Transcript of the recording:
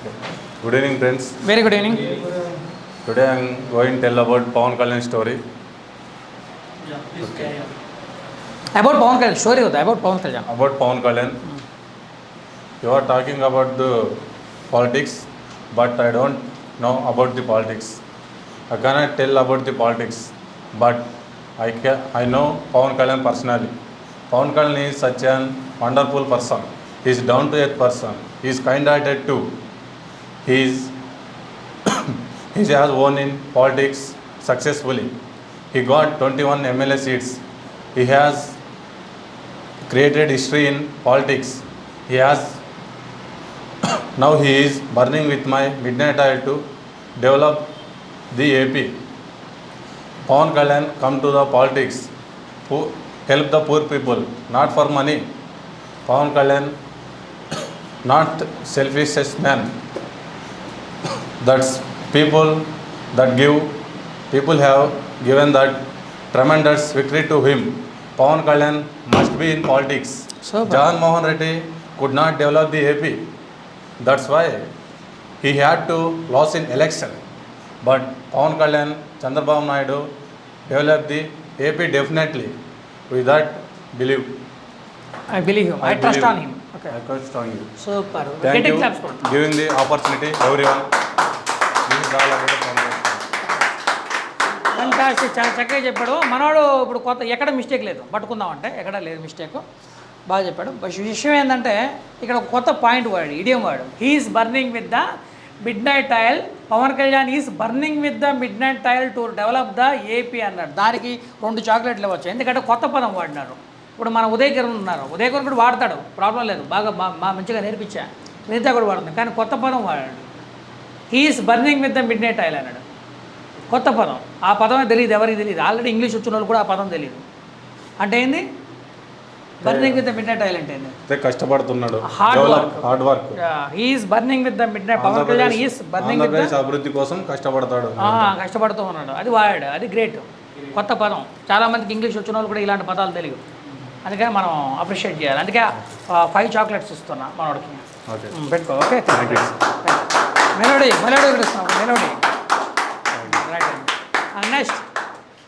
Good evening, friends. Very good evening. Today I am going to tell about Pawan Kalyan story. About Pawan Kalyan, story होता है about Pawan Kalyan. About Pawan Kalyan. You are talking about the politics, but I don't know about the politics. I cannot tell about the politics, but I know Pawan Kalyan personally. Pawan Kalyan is such an wonderful person. He is down to earth person. He is kind-hearted too. He has won in politics successfully. He got 21 MLA seats. He has created history in politics. Now he is burning with my midnight oil to develop the AP. Pawan Kalyan come to the politics to help the poor people, not for money. Pawan Kalyan not selfish man. That's people have given that tremendous victory to him. Pawan Kalyan must be in politics. Jagan Mohan Reddy could not develop the AP. That's why he had to lose in election. But Pawan Kalyan, Chandrababu Naidu developed the AP definitely. With that, believe. I believe him. I trust on him. Okay. I trust on you. Super. Thank you Claps for giving the opportunity, everyone. This is all about the Pawan Kalyan. Fantastic, చాలా చక్కగా చెప్పాడు మనోడు. ఇప్పుడు కొత్త ఎక్కడ mistake లేదు, పట్టుకుందామంటే ఎక్కడ లేదు మిస్టేక్, బాగా చెప్పాడు. విషయం ఏంటంటే ఇక్కడ ఒక కొత్త పాయింట్ వాడు, ఇడియం వాడు. He is burning with the midnight oil. Pawan Kalyan is burning with the midnight oil to develop the AP అన్నాడు. దానికి 2 చాక్లెట్లు ఇవ్వచ్చు, ఎందుకంటే కొత్త పదం వాడినారు. ఇప్పుడు మన ఉదయకిరణ్ ఉన్నారు, ఉదయకిరణ్ కూడా వాడతాడు, ప్రాబ్లం లేదు, బాగా మంచిగా నేర్పించా, మిగతా కూడా వాడుతుంది. కానీ కొత్త పదం వాడాడు. He is burning with the midnight oil అన్నాడు. కొత్త పదం, ఆ పదమే తెలియదు, ఎవరికి తెలియదు. ఆల్రెడీ ఇంగ్లీష్ వచ్చిన వాళ్ళు కూడా ఆ పదం తెలియదు. అంటే ఏంది burning with the midnight oil అంటే ఏంది? కష్టపడుతున్నాడు, hard work. He is burning with the midnight. Pawan Kalyan is burning with the అభివృద్ధి కోసం కష్టపడతాడు, కష్టపడుతూ ఉన్నాడు. అది వాడాడు, అది గ్రేట్, కొత్త పదం. చాలామందికి ఇంగ్లీష్ వచ్చిన వాళ్ళు కూడా ఇలాంటి పదాలు తెలియదు, అందుకని మనం అప్రిషియేట్ చేయాలి. అందుకే 5 చాక్లెట్స్ ఇస్తున్నా మనోడికి, పెట్టుకో. ఓకే, మెలోడీ ఇస్తున్నాం, మెలోడీ.